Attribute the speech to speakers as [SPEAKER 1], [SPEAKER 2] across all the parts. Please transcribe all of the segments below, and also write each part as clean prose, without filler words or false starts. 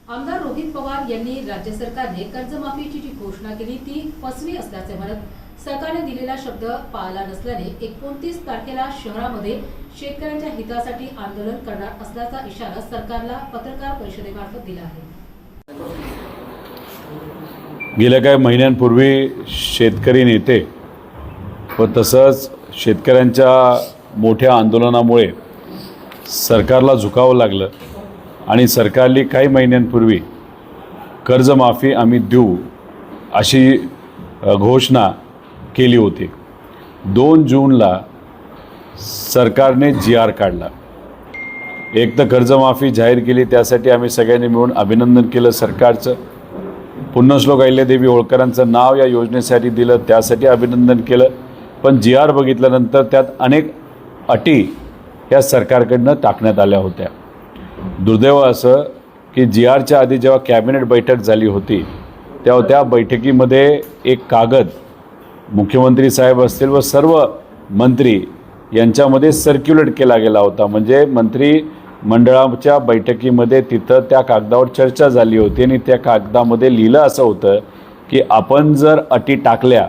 [SPEAKER 1] आमदार रोहित पवार यांनी राज्य सरकारने कर्जमाफीची जी घोषणा केली ती फसवी असल्याचे म्हणत सरकारने दिलेला शब्द पाळला नसल्याने 29 तारखेला शहरामध्ये शेतकऱ्यांच्या हितासाठी आंदोलन करणार असल्याचा इशारा सरकारला पत्रकार परिषदेमार्फत दिला आहे।
[SPEAKER 2] गेल्या काही महिन्यांपूर्वी शेतकरी नेते व तसंच शेतकऱ्यांच्या मोठ्या आंदोलनामुळे सरकारला झुकावं लागलं आणि सरकारने काही महिन्यांपूर्वी कर्जमाफी आम्ही देऊ अशी घोषणा केली होती। 2 जूनला सरकारने GR काढला। एक तर कर्जमाफी जाहीर केली, त्यासाठी आम्ही सगळ्यांनी मिळून अभिनंदन केलं सरकारचं। पुण्यश्लोक अहिल्यादेवी होळकरांचं नाव या योजनेसाठी दिलं, त्यासाठी अभिनंदन केलं। पण GR बघितल्यानंतर त्यात अनेक अटी या सरकारकडनं टाकण्यात आल्या होत्या। दुर्दैव असं की GRच्या आधी जेव्हा कॅबिनेट बैठक झाली होती तेव्हा त्या बैठकीमध्ये एक कागद मुख्यमंत्री साहेब असतील व सर्व मंत्री यांच्यामध्ये सर्क्युलेट केला गेला होता। म्हणजे मंत्री मंडळाच्या बैठकीमध्ये तिथं त्या कागदावर चर्चा झाली होती आणि त्या कागदामध्ये लिहिलं असं होतं की आपण जर अटी टाकल्या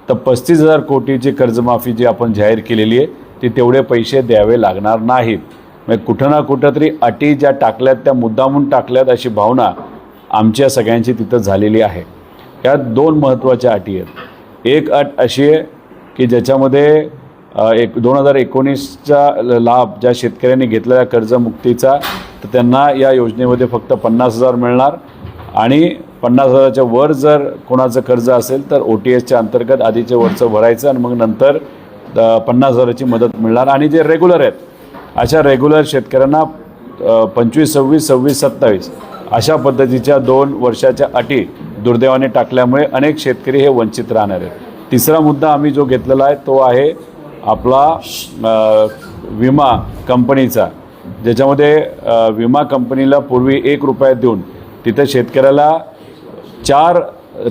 [SPEAKER 2] तर 35,000 कोटीची कर्जमाफी जी आपण जाहीर केलेली आहे ती तेवढे पैसे द्यावे लागणार नाहीत। म्हणजे कुठं ना कुठं तरी अटी ज्या टाकल्यात त्या मुद्दामून टाकल्यात अशी भावना आमच्या सगळ्यांची तिथं झालेली आहे। यात 2 महत्त्वाच्या अटी आहेत। एक अट अशी आहे की ज्याच्यामध्ये 2019चा लाभ ज्या शेतकऱ्यांनी घेतलेल्या कर्जमुक्तीचा तर त्यांना या योजनेमध्ये फक्त 50,000 मिळणार आणि 50,000च्या वर जर कोणाचं कर्ज असेल तर OTSच्या अंतर्गत आधीचे वरचं भरायचं आणि मग नंतर 50,000ची मदत मिळणार। आणि जे रेग्युलर आहेत अशा रेग्युलर शेतकऱ्यांना 25, 26, 26, 27 अशा पद्धतीच्या 2 वर्षाच्या अटी दुर्दैवाने टाकल्यामुळे अनेक शेतकरी हे वंचित राहणार आहेत। तिसरा मुद्दा आम्ही जो घेतलेला आहे तो आहे आपला विमा कंपनीचा, ज्याच्यामध्ये विमा कंपनीला पूर्वी 1 रुपया देऊन तिथे शेतकऱ्याला 4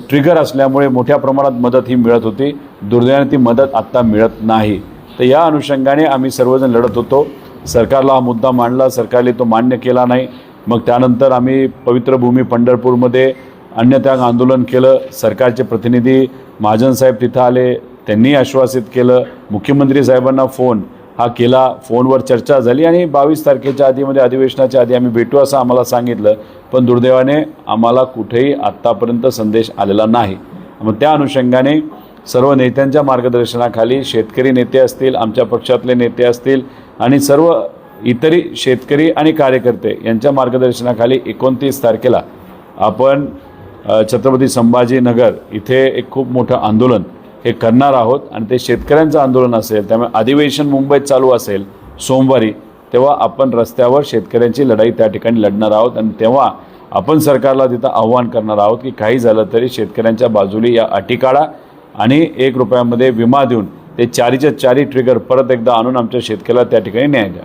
[SPEAKER 2] ट्रिगर असल्यामुळे मोठ्या प्रमाणात मदत ही मिळत होती। दुर्दैवाने ती मदत आत्ता मिळत नाही। तर या अनुषंगाने आम्ही सर्वजण लढत होतो। सरकारला हा मुद्दा मांडला, सरकारने तो मान्य केला नाही। मग त्यानंतर आम्ही पवित्र भूमी पंढरपूरमध्ये अन्नत्याग आंदोलन केलं। सरकारचे प्रतिनिधी महाजन साहेब तिथं आले, त्यांनी आश्वासित केलं। मुख्यमंत्री साहेबांना फोन हा केला, फोनवर चर्चा झाली आणि 22 तारखेच्या आधीमध्ये अधिवेशनाच्या आधी आम्ही भेटू असं आम्हाला सांगितलं। पण दुर्दैवाने आम्हाला कुठेही आत्तापर्यंत संदेश आलेला नाही। मग त्या अनुषंगाने सर्व नेत्यांच्या मार्गदर्शनाखाली शेतकरी नेते असतील, आमच्या पक्षातले नेते असतील आणि सर्व इतरही शेतकरी आणि कार्यकर्ते यांच्या मार्गदर्शनाखाली 29 तारखेला आपण छत्रपती संभाजीनगर इथे एक खूप मोठं आंदोलन हे करणार आहोत आणि ते शेतकऱ्यांचं आंदोलन असेल। त्यामुळे अधिवेशन मुंबईत चालू असेल सोमवारी, तेव्हा आपण रस्त्यावर शेतकऱ्यांची लढाई त्या ठिकाणी लढणार आहोत आणि तेव्हा आपण सरकारला तिथं आव्हान करणार आहोत की काही झालं तरी शेतकऱ्यांच्या बाजूने या अटी काढा आणि 1 रुपयामध्ये विमा देऊन ते 4च्या 4 ट्रिगर परत एकदा आणून आमच्या शेतकऱ्याला त्या ठिकाणी न्याय द्या।